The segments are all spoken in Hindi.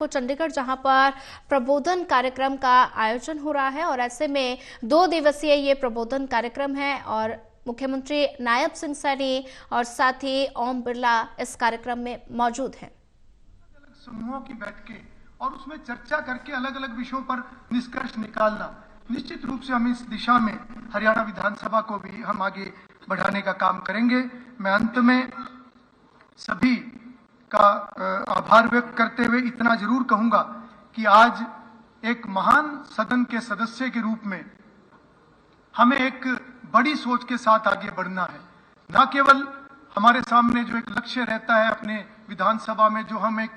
को चंडीगढ़, जहां पर प्रबोधन कार्यक्रम का आयोजन हो रहा है और ऐसे में 2 दिवसीय ये प्रबोधन कार्यक्रम है और मुख्यमंत्री नायब सिंह सैनी और साथ ही ओम बिरला इस कार्यक्रम में मौजूद हैं। अलग समूहों की बैठकें और उसमें चर्चा करके अलग अलग विषयों पर निष्कर्ष निकालना, निश्चित रूप से हम इस दिशा में हरियाणा विधानसभा को भी हम आगे बढ़ाने का काम करेंगे। मैं अंत में सभी का आभार व्यक्त करते हुए इतना जरूर कहूंगा कि आज एक महान सदन के सदस्य के रूप में हमें एक बड़ी सोच के साथ आगे बढ़ना है। न केवल हमारे सामने जो एक लक्ष्य रहता है अपने विधानसभा में, जो हम एक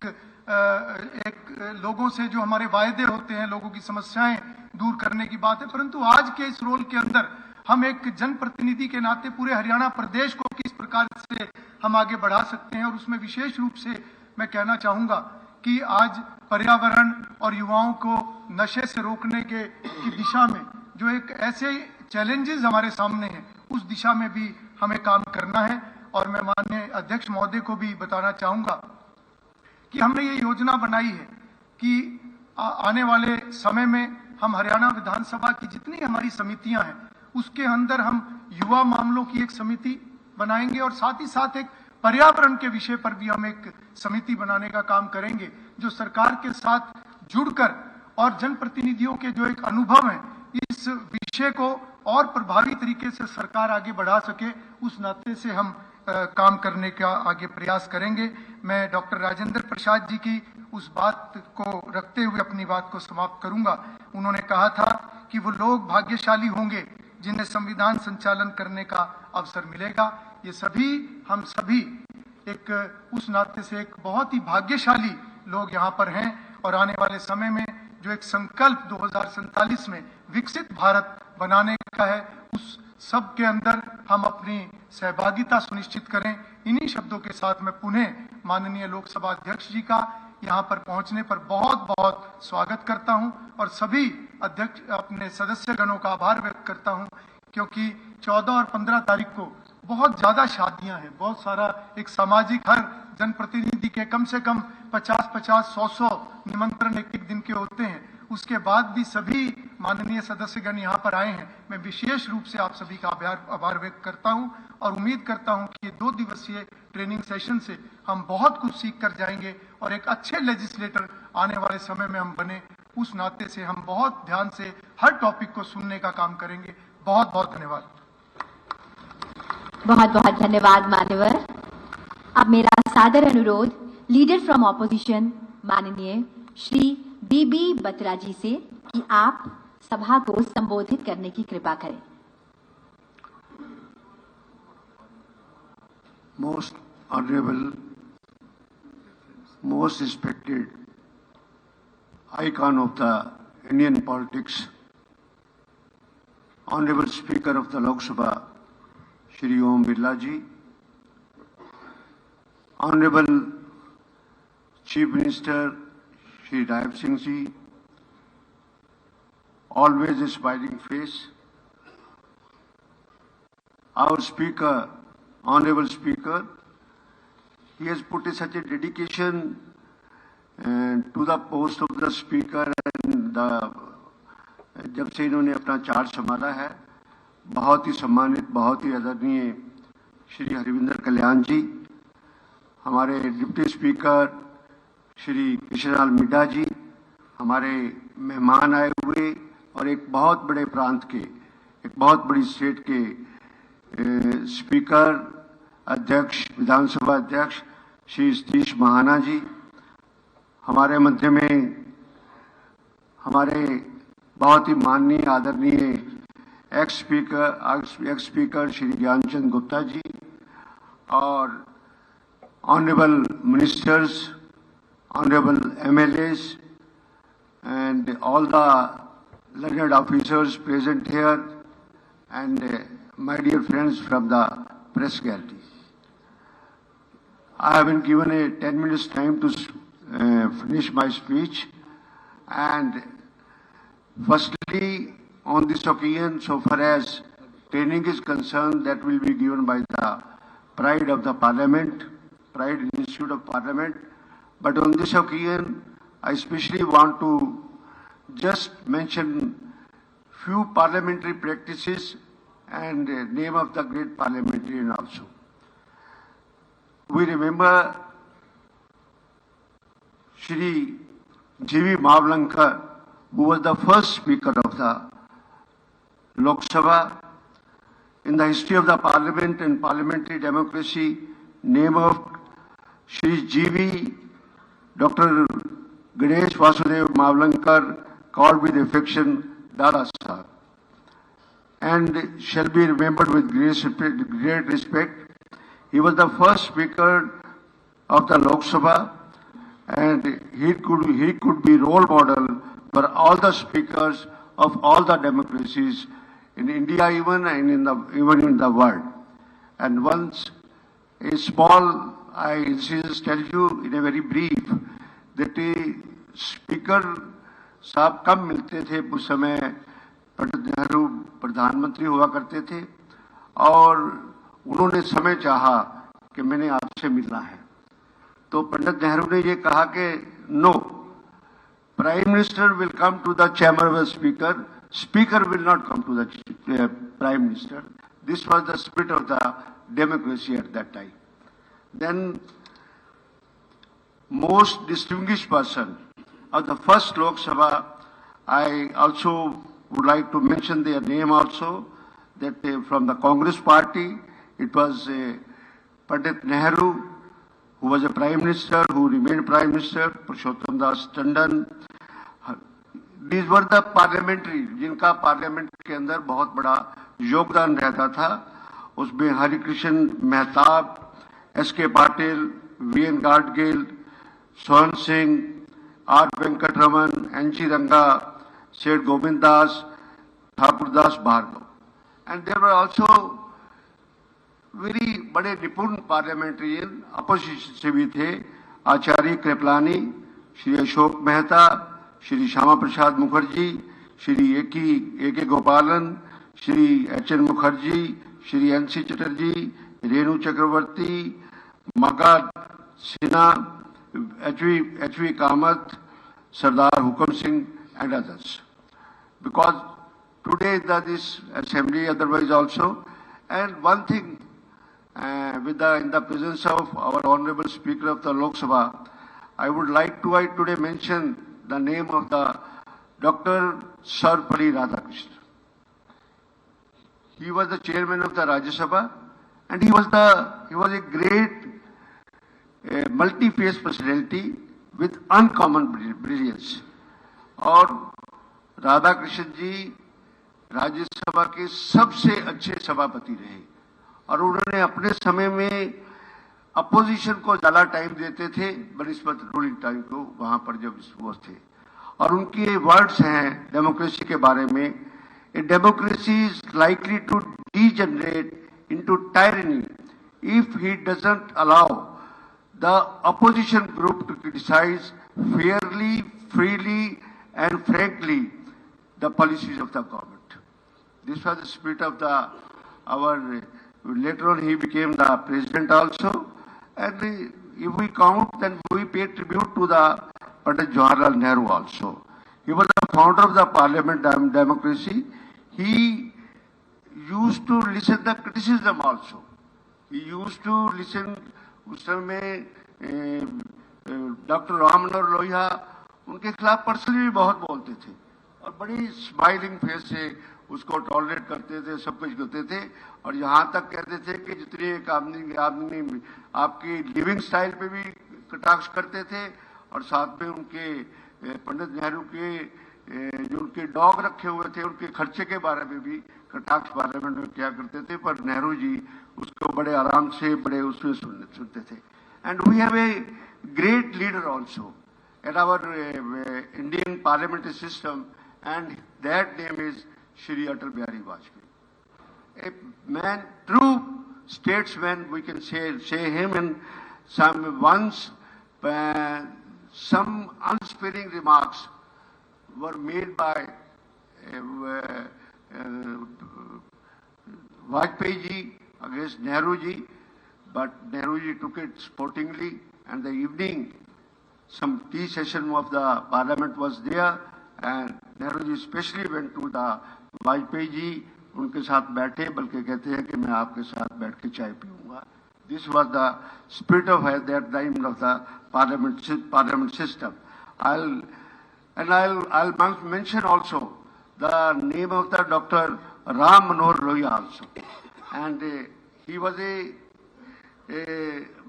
लोगों से जो हमारे वायदे होते हैं, लोगों की समस्याएं दूर करने की बात है, परंतु आज के इस रोल के अंदर हम एक जनप्रतिनिधि के नाते पूरे हरियाणा प्रदेश को किस प्रकार से हम आगे बढ़ा सकते हैं। और उसमें विशेष रूप से मैं कहना चाहूंगा कि आज पर्यावरण और युवाओं को नशे से रोकने की दिशा में जो एक ऐसे चैलेंजेस हमारे सामने हैं, उस दिशा में भी हमें काम करना है। और मैं माननीय अध्यक्ष महोदय को भी बताना चाहूंगा कि हमने ये योजना बनाई है कि आने वाले समय में हम हरियाणा विधानसभा की जितनी हमारी समितियां हैं, उसके अंदर हम युवा मामलों की एक समिति बनाएंगे और साथ ही साथ एक पर्यावरण के विषय पर भी हम एक समिति बनाने का काम करेंगे, जो सरकार के साथ जुड़कर और जनप्रतिनिधियों के जो एक अनुभव है, इस विषय को और प्रभावी तरीके से सरकार आगे बढ़ा सके, उस नाते से हम काम करने का आगे प्रयास करेंगे। मैं डॉक्टर राजेंद्र प्रसाद जी की उस बात को रखते हुए अपनी बात को समाप्त करूंगा। उन्होंने कहा था कि वो लोग भाग्यशाली होंगे जिन्हें संविधान संचालन करने का अवसर मिलेगा। ये सभी हम सभी एक उस नाते से एक बहुत ही भाग्यशाली लोग यहाँ पर हैं और आने वाले समय में जो एक संकल्प 2047 में विकसित भारत बनाने का है, उस सब के अंदर हम अपनी सहभागिता सुनिश्चित करें। इन्हीं शब्दों के साथ मैं पुनः माननीय लोकसभा अध्यक्ष जी का यहाँ पर पहुंचने पर बहुत बहुत स्वागत करता हूं और सभी अध्यक्ष अपने सदस्यगणों का आभार व्यक्त करता हूं, क्योंकि 14 और 15 तारीख को बहुत ज्यादा शादियां हैं, बहुत सारा एक सामाजिक, हर जनप्रतिनिधि के कम से कम 50-50, 100-100 निमंत्रण एक दिन के होते हैं। उसके बाद भी सभी माननीय सदस्यगण यहाँ पर आए हैं। मैं विशेष रूप से आप सभी का आभार व्यक्त करता हूं और उम्मीद करता हूं कि ये 2 दिवसीय ट्रेनिंग सेशन से हम बहुत कुछ सीख कर जाएंगे और एक अच्छे लेजिस्लेटर आने वाले समय में हम बने, उस नाते से हम बहुत ध्यान से हर टॉपिक को सुनने का काम करेंगे। बहुत बहुत धन्यवाद। बहुत बहुत धन्यवाद मान्यवर। अब मेरा सादर अनुरोध लीडर फ्रॉम ऑपोजिशन माननीय श्री बीबी बत्रा जी से कि आप सभा को संबोधित करने की कृपा करें। Most honorable, most respected icon of the Indian politics, Honorable Speaker of the Lok Sabha, Shri Om Birla ji, Honorable Chief Minister Shri Naib Singh ji, always a smiling face, our Speaker, Honorable Speaker, he has put such a dedication to the post of the Speaker and जब से इन्होंने अपना चार्ज संभाला है, बहुत ही सम्मानित, बहुत ही आदरणीय श्री हरविंदर कल्याण जी, हमारे डिप्टी स्पीकर श्री कृष्णलाल मिड्डा जी, हमारे मेहमान आए हुए और एक बहुत बड़े प्रांत के, एक बहुत बड़ी स्टेट के स्पीकर अध्यक्ष, विधानसभा अध्यक्ष श्री सतीश महाना जी, हमारे मध्य में हमारे बहुत ही माननीय आदरणीय एक्स स्पीकर श्री ज्ञानचंद गुप्ता जी और honourable ministers, honourable MLAs and all the learned officers present here and my dear friends from the press gallery. I have been given a 10 minutes time to finish my speech, and firstly on this occasion, so far as training is concerned, that will be given by the Pride Institute of Parliament. But on this occasion, I especially want to just mention few parliamentary practices and name of the great parliamentarian also. We remember Shri G.V. Mavlankar, who was the first speaker of the Lok Sabha. In the history of the parliament and parliamentary democracy, name of Shri G.V. Dr. Ganesh Vasudev Mavlankar, called with affection Dada Sahib, and shall be remembered with great respect. He was the first speaker of the Lok Sabha, and he could be role model for all the speakers of all the democracies in India even and even in the world. And once a small, I just tell you in a very brief that a speaker साहब कम मिलते थे उस समय पंडित नेहरू प्रधानमंत्री हुआ करते थे और उन्होंने समय चाहा कि मैंने आपसे मिलना है तो पंडित नेहरू ने ये कहा कि no prime minister will come to the chamber of the speaker speaker will not come to the prime minister this was the spirit of the democracy at that time then most distinguished person of the first Lok Sabha, I also would like to mention their name also, that from the Congress party, it was Pandit Nehru, who was a Prime Minister, who remained Prime Minister, Purushottam Das Tandon. These were the parliamentary, जिनका पार्लियामेंट के अंदर बहुत बड़ा योगदान रहता था. उसमें Harekrushna Mahtab, S K. Patil, V N. Gadgil, Sohan Singh, R Venkat Raman, N G. Ranga, Seth Govind Das, Thakurdas Bhargava. And there were also very बड़े निपुण पार्लियामेंटेरियन अपोजिशन से भी थे. Acharya Kripalani, Shri Ashok Mehta, Shri Shyama Prasad Mukherjee, Shri A K. Gopalan, Shri H N. Mukherjee, Shri N C. Chatterjee, Renu Chakravartty, मगा Sinha, H.V. Kamath, Sardar Hukum Singh, and others. Because today this assembly, otherwise also, and one thing, in the presence of our honorable Speaker of the Lok Sabha, I would like to today mention the name of the Dr. Sarvapalli Radhakrishnan. He was the chairman of the Rajya Sabha, and he was a great multi-phase personality with uncommon brilliance. और राधा कृष्ण जी राज्यसभा के सबसे अच्छे सभापति रहे और उन्होंने अपने समय में अपोजिशन को ज्यादा टाइम देते थे बनिस्बत रूलिंग टाइम को वहां पर जब वो थे. और उनके वर्ड्स हैं डेमोक्रेसी के बारे में, a democracy is likely to degenerate into tyranny if he doesn't allow the opposition group to criticize fairly, freely and frankly the policies of the government. This was the spirit of later on he became the president also. And if we count, then we pay tribute to the Pandit Jawaharlal Nehru also. He was the founder of the parliament democracy. He used to listen the criticism also. He used to listen. उस समय डॉक्टर राम मनोहर लोहिया उनके खिलाफ पर्सनली भी बहुत बोलते थे और बड़ी स्माइलिंग फेस से उसको टॉलरेट करते थे, सब कुछ करते थे. और यहाँ तक कहते थे कि जितने एक आदमी आपकी लिविंग स्टाइल पे भी कटाक्ष करते थे और साथ में उनके पंडित नेहरू के जो उनके डॉग रखे हुए थे उनके खर्चे के बारे में भी कटाक्ष पार्लियामेंट में क्या करते थे. पर नेहरू जी उसको बड़े आराम से बड़े उसमें सुनते थे. And we have a great leader also at our Indian parliamentary system and that name is Shri Atal Bihari Vajpayee. A man, true statesman, we can say him. And some unsparing remarks were made by Vajpayee ji against Nehru ji, but Nehru ji took it sportingly. And the evening some tea session of the parliament was there, and Nehru ji especially went to the Vajpayee ji, उनके साथ बैठे, बल्कि कहते हैं कि मैं आपके साथ बैठ के चाय पीऊंगा. This was the spirit of that time of the parliament system. I'll mention also the name of the Dr. Ram Manohar Lohia also, and he was a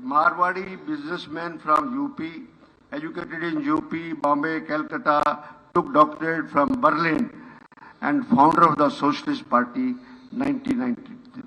Marwadi businessman from UP, educated in UP, Bombay, Calcutta, took doctorate from Berlin, and founder of the Socialist Party 1919.